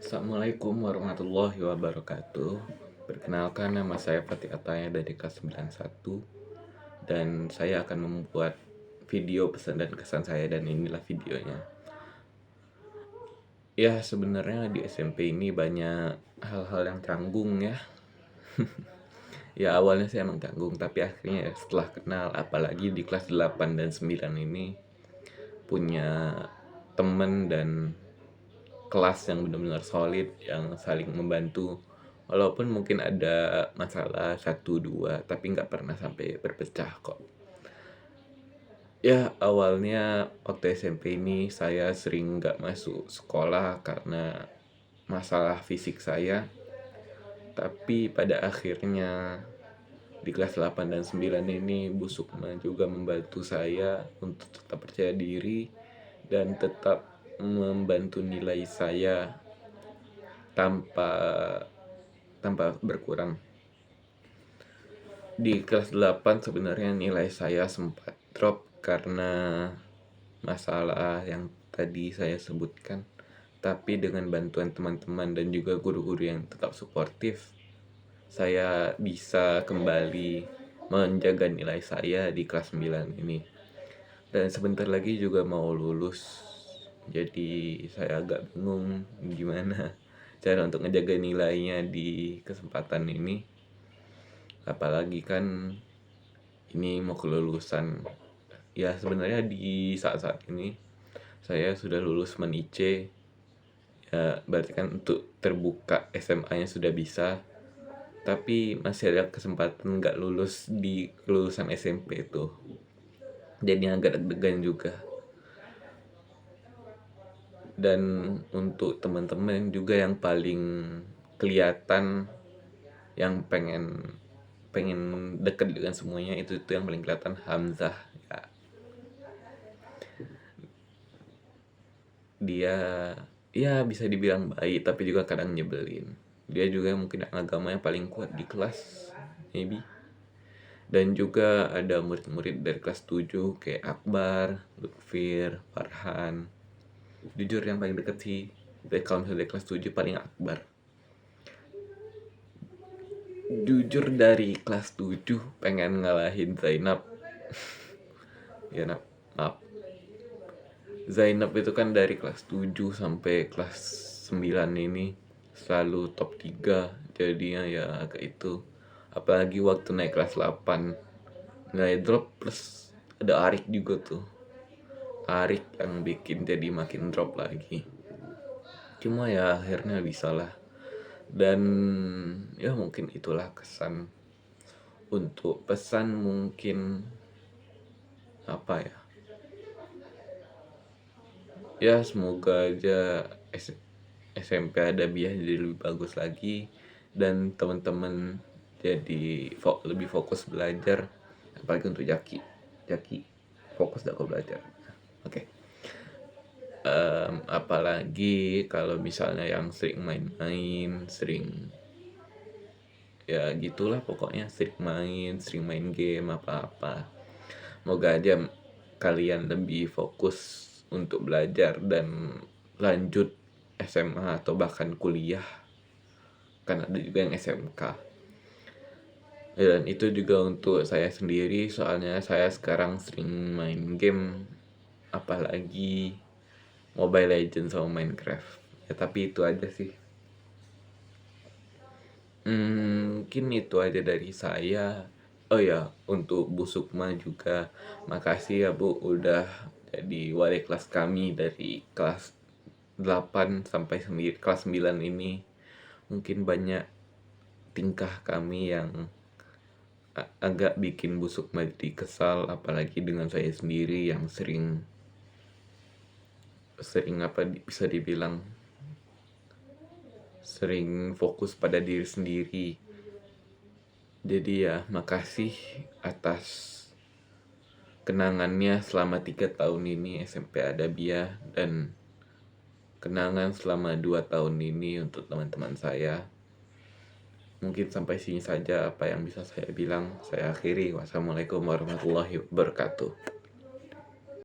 Assalamualaikum warahmatullahi wabarakatuh. Perkenalkan, nama saya Fatih Ataya dari kelas 91 dan saya akan membuat video pesan dan kesan saya, dan inilah videonya. Ya, sebenarnya di SMP ini banyak hal-hal yang canggung ya. Ya, awalnya saya emang canggung, tapi akhirnya setelah kenal, apalagi di kelas 8 dan 9 ini punya temen dan kelas yang benar-benar solid, yang saling membantu. Walaupun mungkin ada masalah satu dua, tapi nggak pernah sampai berpecah kok. Ya, awalnya waktu SMP ini saya sering nggak masuk sekolah karena masalah fisik saya. Tapi pada akhirnya di kelas 8 dan 9 ini Bu Sukma juga membantu saya untuk tetap percaya diri dan tetap membantu nilai saya tanpa tanpa berkurang. Di kelas 8 sebenarnya nilai saya sempat drop karena masalah yang tadi saya sebutkan. Tapi dengan bantuan teman-teman dan juga guru-guru yang tetap suportif, saya bisa kembali menjaga nilai saya di kelas 9 ini. Dan sebentar lagi juga mau lulus. Jadi saya agak bingung gimana cara untuk ngejaga nilainya di kesempatan ini. Apalagi kan ini mau kelulusan. Ya, sebenarnya di saat-saat ini saya sudah lulus Manice. Ya, berarti kan untuk terbuka SMA-nya sudah bisa. Tapi masih ada kesempatan nggak lulus di kelulusan SMP itu. Jadi agak deg-degan juga. Dan untuk teman-teman juga yang paling kelihatan, yang pengen pengen deket dengan semuanya, itu yang paling kelihatan Hamzah ya. Dia ya bisa dibilang baik, tapi juga kadang nyebelin. Dia juga mungkin agamanya paling kuat di kelas, maybe. Dan juga ada murid-murid dari kelas 7 kayak Akbar, Lutfir, Farhan. Jujur yang paling deket sih, kalau misalnya dari kelas 7 paling Akbar. Jujur dari kelas 7 pengen ngalahin Zainab. Ya, maaf. Zainab itu kan dari kelas 7 sampai kelas 9 ini selalu top 3. Jadinya ya agak itu. Apalagi waktu naik kelas 8 nilai drop, plus ada Arik juga tuh. Arik yang bikin jadi makin drop lagi. Cuma ya akhirnya bisa lah. Dan ya mungkin itulah kesan. Untuk pesan mungkin apa ya? Ya semoga aja SMP Adabiah jadi lebih bagus lagi, dan teman-teman jadi lebih fokus belajar, apalagi untuk Jaki fokus dalam belajar. Oke. Apalagi kalau misalnya yang sering main-main, sering ya gitulah, pokoknya sering main game apa-apa. Moga aja kalian lebih fokus untuk belajar dan lanjut SMA atau bahkan kuliah, kan ada juga yang SMK. Dan itu juga untuk saya sendiri, soalnya saya sekarang sering main game, apalagi Mobile Legends sama Minecraft. Ya tapi itu aja sih. Mungkin itu aja dari saya. Oh ya, untuk Bu Sukma juga makasih ya Bu udah jadi wali kelas kami dari kelas 8 sampai kelas 9 ini. Mungkin banyak tingkah kami yang agak bikin Bu Sukma jadi kesal, apalagi dengan saya sendiri yang sering apa bisa dibilang sering fokus pada diri sendiri. Jadi ya makasih atas kenangannya selama 3 tahun ini SMP Adabiah, dan kenangan selama 2 tahun ini untuk teman-teman saya. Mungkin sampai sini saja apa yang bisa saya bilang. Saya akhiri. Wassalamualaikum warahmatullahi wabarakatuh.